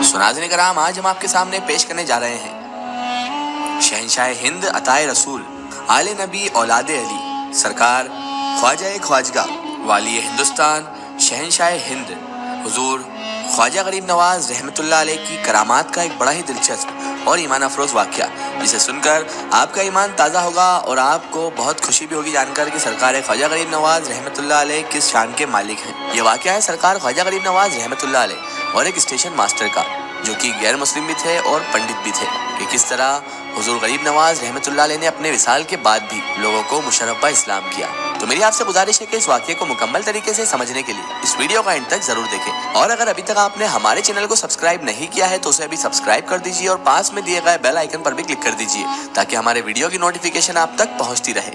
नाज़रीन करام, आज हम आपके सामने पेश करने जा रहे हैं शहंशाह हिंद अताए रसूल आले नबी औलादे अली सरकार ख्वाजा ख्वाजगा वाली हिंदुस्तान शहंशाह हिंद हुजूर ख्वाजा गरीब नवाज रहमतुल्लाह अलैह की करामात का एक बड़ा ही दिलचस्प और ईमान अफरोज वाक़या, जिसे सुनकर आपका ईमान ताज़ा होगा और आपको बहुत खुशी भी होगी जानकर कि सरकार ख्वाजा गरीब नवाज रहमतुल्लाह अलैह किस शान के मालिक हैं। ये वाक़या है सरकार ख्वाजा गरीब नवाज रहमतुल्लाह अलैह और एक स्टेशन मास्टर का, जो कि गैर मुस्लिम भी थे और पंडित भी थे, कि किस तरह हुजूर गरीब नवाज रहमतुल्लाह अलैह ने अपने विसाल के बाद भी लोगों को मुशर्रफ इस्लाम किया। तो मेरी आपसे गुजारिश है कि इस वाक़ये को मुकम्मल तरीके से समझने के लिए इस वीडियो का एंड तक जरूर देखें, और अगर अभी तक आपने हमारे चैनल को सब्सक्राइब नहीं किया है तो उसे अभी सब्सक्राइब कर दीजिए और पास में दिए गए बेल आइकन पर भी क्लिक कर दीजिए ताकि हमारे वीडियो की नोटिफिकेशन आप तक पहुंचती रहे।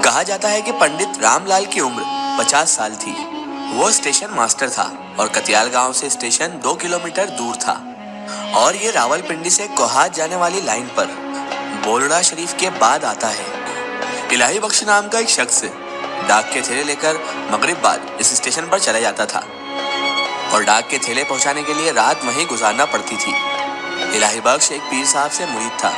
कहा जाता है कि पंडित रामलाल की उम्र 50 साल थी। वो स्टेशन मास्टर था और कतियाल गांव से स्टेशन 2 किलोमीटर दूर था, और ये रावलपिंडी से कोहाट जाने वाली लाइन पर बोलड़ा शरीफ के बाद आता है। इलाही बख्श नाम का एक शख्स डाक के थैले लेकर मगरिब बाद इस स्टेशन पर चला जाता था और डाक के थैले पहुंचाने के लिए रात वहीं गुजारना पड़ती थी। इलाही बख्श एक पीर साहब से मुरीद था।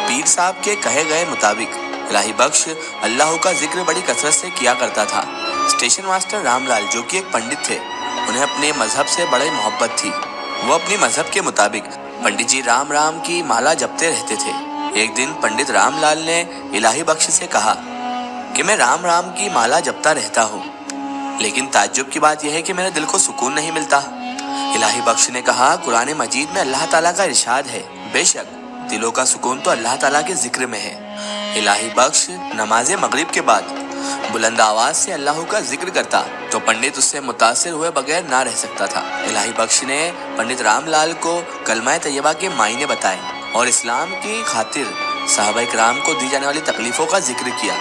पीर साहब के कहे गए मुताबिक इलाही बख्श अल्लाह का जिक्र बड़ी कसरत से किया करता था। स्टेशन मास्टर रामलाल, जो कि एक पंडित थे, उन्हें अपने मजहब से बड़ी मोहब्बत थी। वो अपनी मजहब के मुताबिक पंडित जी राम राम की माला जपते रहते थे। एक दिन पंडित रामलाल ने इलाही बख्श से कहा कि मैं राम राम की माला जपता रहता हूँ, लेकिन ताज्जुब की बात यह है कि मेरे दिल को सुकून नहीं मिलता। इलाही बख्श ने कहा, कुरान मजीद में अल्लाह ताला का इरशाद है, बेशक दिलों का सुकून तो अल्लाह ताला के जिक्र में है। इलाही बख्श नमाज मगरिब के बाद बुलंद आवाज से अल्लाह का जिक्र करता तो पंडित उससे मुतासिर हुए बगैर ना रह सकता था। इलाही बख्श ने पंडित रामलाल को कलमा तैयबा के मायने बताए और इस्लाम की खातिर सहाबा किराम को दी जाने वाली तकलीफों का जिक्र किया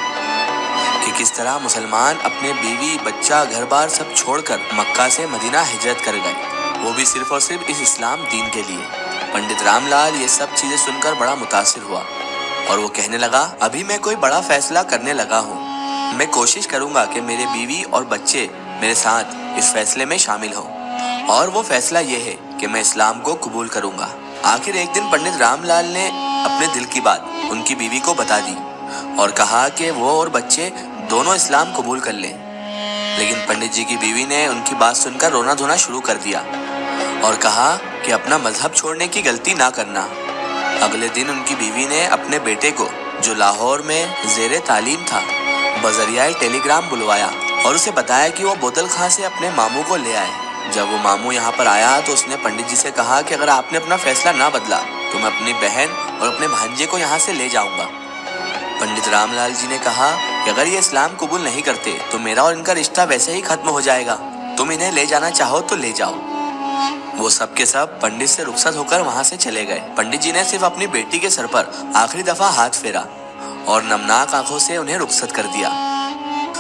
कि किस तरह मुसलमान अपने बीवी बच्चा घर बार सब छोड़कर मक्का से मदीना हिजरत कर गए, वो भी सिर्फ और सिर्फ इस इस्लाम दीन के लिए। पंडित रामलाल ये सब चीजें सुनकर बड़ा मुतासिर हुआ और वो कहने लगा, अभी मैं कोई बड़ा फैसला करने लगा हूँ। मैं कोशिश करूंगा कि मेरे बीवी और बच्चे मेरे साथ इस फैसले में शामिल हों, और वो फैसला ये है कि मैं इस्लाम को कबूल करूंगा। आखिर एक दिन पंडित रामलाल ने अपने दिल की बात उनकी बीवी को बता दी और कहा कि वो और बच्चे दोनों इस्लाम कबूल कर लें। लेकिन पंडित जी की बीवी ने उनकी बात सुनकर रोना धोना शुरू कर दिया और कहा कि अपना मजहब छोड़ने की गलती ना करना। अगले दिन उनकी बीवी ने अपने बेटे को, जो लाहौर में जेरे तालीम था, बजरिया टेलीग्राम बुलवाया और उसे बताया कि वो बोतल खां से अपने मामू को ले आए। जब वो मामू यहाँ पर आया तो उसने पंडित जी से कहा कि अगर आपने अपना फैसला ना बदला तो मैं अपनी बहन और अपने भांजे को यहाँ से ले जाऊंगा। पंडित रामलाल जी ने कहा कि अगर ये इस्लाम कबूल नहीं करते तो मेरा और इनका रिश्ता वैसे ही खत्म हो जाएगा। तुम इन्हें ले जाना चाहो तो ले जाओ। वो सब के सब पंडित से रुखसत होकर वहां से चले गए। पंडित जी ने सिर्फ अपनी बेटी के सर पर आखिरी दफा हाथ फेरा और नमनाक आंखों से उन्हें रुखसत कर दिया।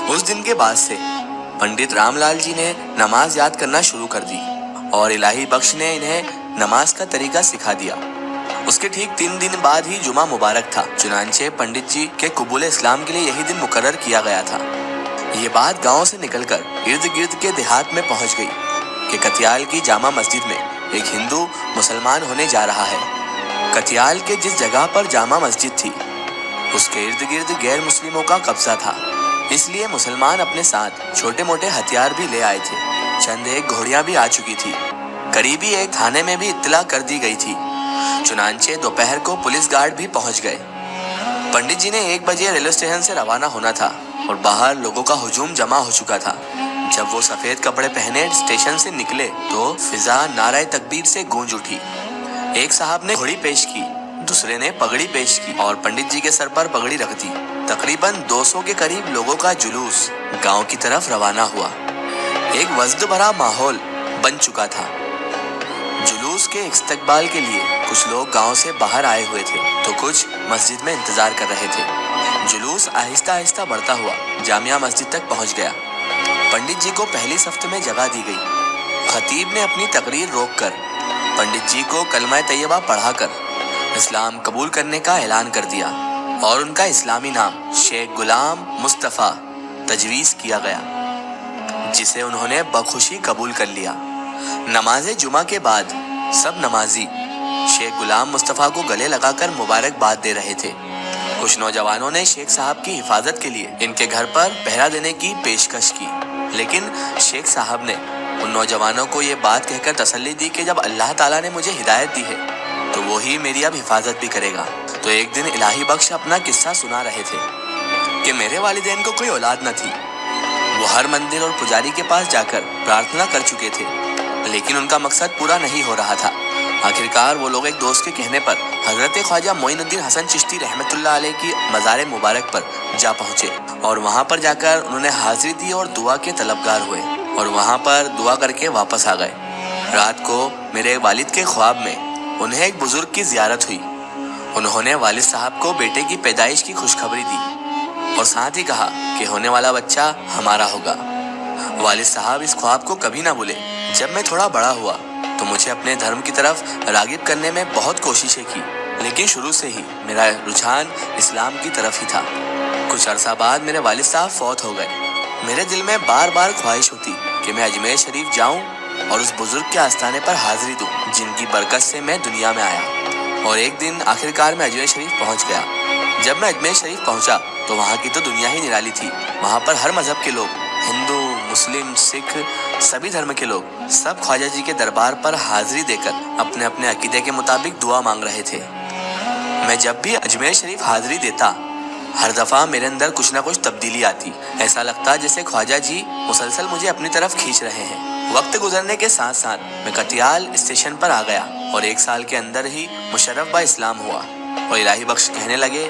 उस दिन के बाद से पंडित रामलाल जी ने नमाज याद करना शुरू कर दी और इलाही बख्श ने इन्हें नमाज का तरीका सिखा दिया। उसके ठीक 3 दिन बाद ही जुमा मुबारक था। चुनांचे पंडित जी के कबूल इस्लाम के लिए यही दिन मुकर्रर किया गया था। ये बात गांव से निकलकर इर्द गिर्द के देहात में पहुंच गई कि कतियाल की जामा मस्जिद में एक हिंदू मुसलमान होने जा रहा है। कतियाल के जिस जगह पर जामा मस्जिद थी उसके इर्द गिर्द गैर मुस्लिमों का कब्जा था, इसलिए मुसलमान अपने साथ छोटे मोटे हथियार भी ले आए थे। चंद एक घोड़ियां भी आ चुकी थी। करीबी एक थाने में भी इत्तला कर दी गई थी। चुनांचे दोपहर को पुलिस गार्ड भी पहुंच गए। पंडित जी ने 1 बजे रेलवे स्टेशन से रवाना होना था और बाहर लोगों का हुजूम जमा हो चुका था। जब वो सफेद कपड़े पहने स्टेशन से निकले तो फिजा नारे तकबीर से गूंज उठी। एक साहब ने घोड़ी पेश की, दूसरे ने पगड़ी पेश की और पंडित जी के सर पर पगड़ी रख दी। तकरीबन 200 के करीब लोगों का जुलूस गांव की तरफ रवाना हुआ। एक वजद भरा माहौल बन चुका था। जुलूस के इस्तकबाल के लिए कुछ लोग गांव से बाहर आए हुए थे तो कुछ मस्जिद में इंतजार कर रहे थे। जुलूस आहिस्ता आहिस्ता बढ़ता हुआ जामिया मस्जिद तक पहुंच गया। पंडित जी को पहली सफ्त में जगह दी गई। खतीब ने अपनी तकरीर रोककर पंडित जी को कलमा तैयबा पढ़ाकर इस्लाम कबूल करने का ऐलान कर दिया और उनका इस्लामी नाम शेख गुलाम मुस्तफ़ा तजवीज़ किया गया। جسے انہوں نے بخوشی قبول کر لیا۔ نماز جمعہ کے بعد سب نمازی شیخ غلام مصطفیٰ کو گلے لگا کر مبارکباد دے رہے تھے۔ کچھ نوجوانوں نے شیخ صاحب کی حفاظت کے لیے ان کے گھر پر پہرا دینے کی پیشکش کی، لیکن شیخ صاحب نے ان نوجوانوں کو یہ بات کہہ کر تسلی دی کہ جب اللہ تعالیٰ نے مجھے ہدایت دی ہے تو وہی میری اب حفاظت بھی کرے گا۔ تو ایک دن الہی بخش اپنا قصہ سنا رہے تھے کہ میرے والدین کو کوئی اولاد نہ تھی۔ وہ ہر مندر اور پجاری کے پاس جا کر پرارتھنا کر چکے تھے، لیکن ان کا مقصد پورا نہیں ہو رہا تھا۔ آخرکار وہ لوگ ایک دوست کے کہنے پر حضرت خواجہ معین الدین حسن چشتی رحمۃ اللہ علیہ کی مزار مبارک پر جا پہنچے، اور وہاں پر جا کر انہوں نے حاضری دی اور دعا کے طلبگار ہوئے، اور وہاں پر دعا کر کے واپس آ گئے۔ رات کو میرے والد کے خواب میں انہیں ایک بزرگ کی زیارت ہوئی۔ انہوں نے والد صاحب کو بیٹے کی پیدائش کی خوشخبری دی اور ساتھ ہی کہا کہ ہونے والا بچہ ہمارا ہوگا۔ والد صاحب اس خواب کو کبھی نہ بھولے۔ جب میں تھوڑا بڑا ہوا تو مجھے اپنے دھرم کی طرف راغب کرنے میں بہت کوششیں کی، لیکن شروع سے ہی میرا رجحان اسلام کی طرف ہی تھا۔ کچھ عرصہ بعد میرے والد صاحب فوت ہو گئے۔ میرے دل میں بار بار خواہش ہوتی کہ میں اجمیر شریف جاؤں اور اس بزرگ کے آستانے پر حاضری دوں جن کی برکت سے میں دنیا میں آیا۔ اور ایک دن آخرکار میں اجمیر شریف پہنچ گیا۔ جب میں اجمیر شریف پہنچا تو وہاں کی تو دنیا ہی نرالی تھی۔ وہاں پر ہر مذہب کے لوگ، ہندو، مسلم، سکھ، سبھی دھرم کے لوگ سب خواجہ جی کے دربار پر حاضری دے کر اپنے اپنے عقیدے کے مطابق دعا مانگ رہے تھے۔ میں جب بھی اجمیر شریف حاضری دیتا ہر دفعہ میرے اندر کچھ نہ کچھ تبدیلی آتی۔ ایسا لگتا جیسے خواجہ جی مسلسل مجھے اپنی طرف کھینچ رہے ہیں۔ وقت گزرنے کے ساتھ ساتھ میں کٹیال اسٹیشن پر آ گیا اور 1 سال کے اندر ہی مشرف با اسلام ہوا، اور الہی بخش کہنے لگے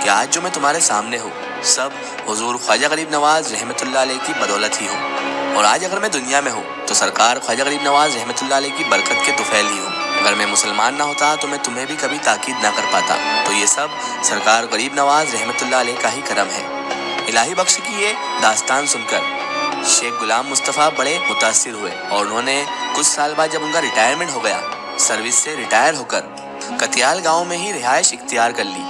کہ آج جو میں تمہارے سامنے ہوں سب حضور خواجہ غریب نواز رحمۃ اللہ علیہ کی بدولت ہی ہوں، اور آج اگر میں دنیا میں ہوں تو سرکار خواجہ غریب نواز رحمۃ اللہ علیہ کی برکت کے طفیل ہی ہوں۔ اگر میں مسلمان نہ ہوتا تو میں تمہیں بھی کبھی تاکید نہ کر پاتا۔ تو یہ سب سرکار غریب نواز رحمۃ اللہ علیہ کا ہی کرم ہے۔ الہی بخش کی یہ داستان سن کر شیخ غلام مصطفیٰ بڑے متاثر ہوئے، اور انہوں نے کچھ سال بعد جب ان کا ریٹائرمنٹ ہو گیا، سروس سے ریٹائر ہو کر کتیال گاؤں میں ہی رہائش اختیار کر لی۔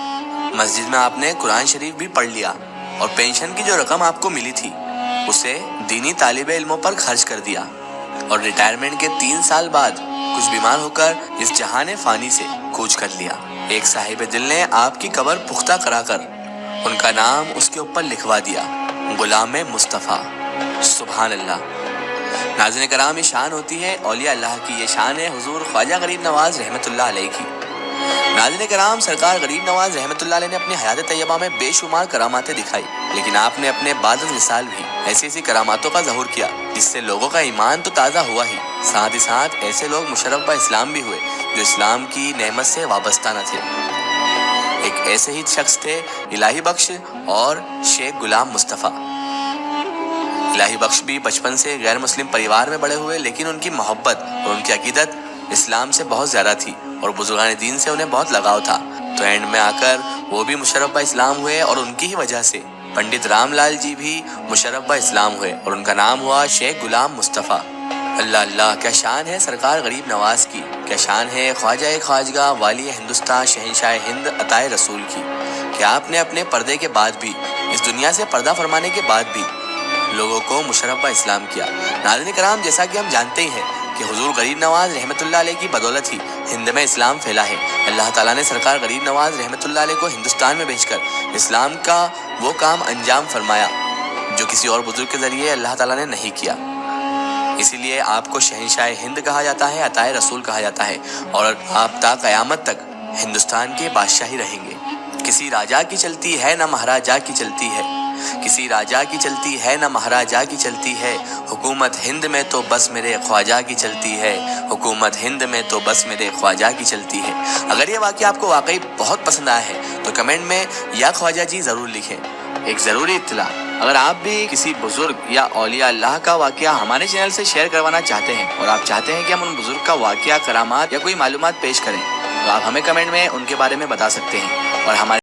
مسجد میں آپ نے قرآن شریف بھی پڑھ لیا، اور پینشن کی جو رقم آپ کو ملی تھی اسے دینی طالب علموں پر خرچ کر دیا، اور ریٹائرمنٹ کے 3 سال بعد کچھ بیمار ہو کر اس جہان فانی سے کوچ کر لیا۔ ایک صاحب دل نے آپ کی قبر پختہ کرا کر ان کا نام اس کے اوپر لکھوا دیا، غلام مصطفیٰ۔ سبحان اللہ۔ ناظرین کرام، یہ شان ہوتی ہے اولیاء اللہ کی، یہ شان ہے حضور خواجہ غریب نواز رحمۃ اللہ علیہ کی۔ ناظرین کرام، سرکار غریب نواز رحمۃ اللہ علیہ نے اپنی حیات طیبہ میں بے شمار کراماتیں دکھائی، لیکن آپ نے اپنے بعد وصال بھی ایسی ایسی کراماتوں کا ظہور کیا جس سے لوگوں کا ایمان تو تازہ ہوا ہی، ساتھ ہی ساتھ ایسے لوگ مشرف با اسلام بھی ہوئے جو اسلام کی نعمت سے وابستہ نہ تھے۔ ایک ایسے ہی شخص تھے الہی بخش اور شیخ غلام مصطفیٰ۔ الہی بخش بھی بچپن سے غیر مسلم پریوار میں بڑے ہوئے، لیکن ان کی محبت اور ان کی عقیدت اسلام سے بہت زیادہ تھی، اور بزرگان دین سے انہیں بہت لگاؤ تھا۔ تو اینڈ میں آ کر وہ بھی مشرف با اسلام ہوئے، اور ان کی ہی وجہ سے پنڈت رام لال جی بھی مشرف با اسلام ہوئے، اور ان کا نام ہوا شیخ غلام مصطفیٰ۔ اللہ اللہ، کیا شان ہے سرکار غریب نواز کی، کیا شان ہے خواجہ خواجگاہ والی ہندوستان شہنشاہ ہند عطائے رسول کی، کہ آپ نے اپنے پردے کے بعد بھی، اس دنیا سے پردہ فرمانے کے بعد بھی لوگوں کو مشرف با اسلام کیا۔ ناظرین کرام، جیسا کہ ہم جانتے ہی ہیں کہ حضور غریب نواز رحمۃ اللہ علیہ کی بدولت ہی ہند میں اسلام پھیلا ہے۔ اللہ تعالیٰ نے سرکار غریب نواز رحمۃ اللہ علیہ کو ہندوستان میں بھیج کر اسلام کا وہ کام انجام فرمایا جو کسی اور بزرگ کے ذریعے اللہ تعالیٰ نے نہیں کیا۔ اسی لیے آپ کو شہنشاہ ہند کہا جاتا ہے، عطائے رسول کہا جاتا ہے، اور آپ تا قیامت تک ہندوستان کے بادشاہ ہی رہیں گے۔ کسی راجا کی چلتی ہے نہ مہاراجا کی چلتی ہے، کسی راجا کی چلتی ہے نہ مہاراجا کی چلتی ہے، حکومت ہند میں تو بس میرے خواجہ کی چلتی ہے، حکومت ہند میں تو بس میرے خواجہ کی چلتی ہے۔ اگر یہ واقعہ آپ کو واقعی بہت پسند آیا ہے تو کمنٹ میں یا خواجہ جی ضرور لکھیں۔ ایک ضروری اطلاع، اگر آپ بھی کسی بزرگ یا اولیاء اللہ کا واقعہ ہمارے چینل سے شیئر کروانا چاہتے ہیں، اور آپ چاہتے ہیں کہ ہم ان بزرگ کا واقعہ، کرامات یا کوئی معلومات پیش کریں، تو آپ ہمیں کمنٹ میں ان کے بارے میں بتا سکتے ہیں، اور ہمارے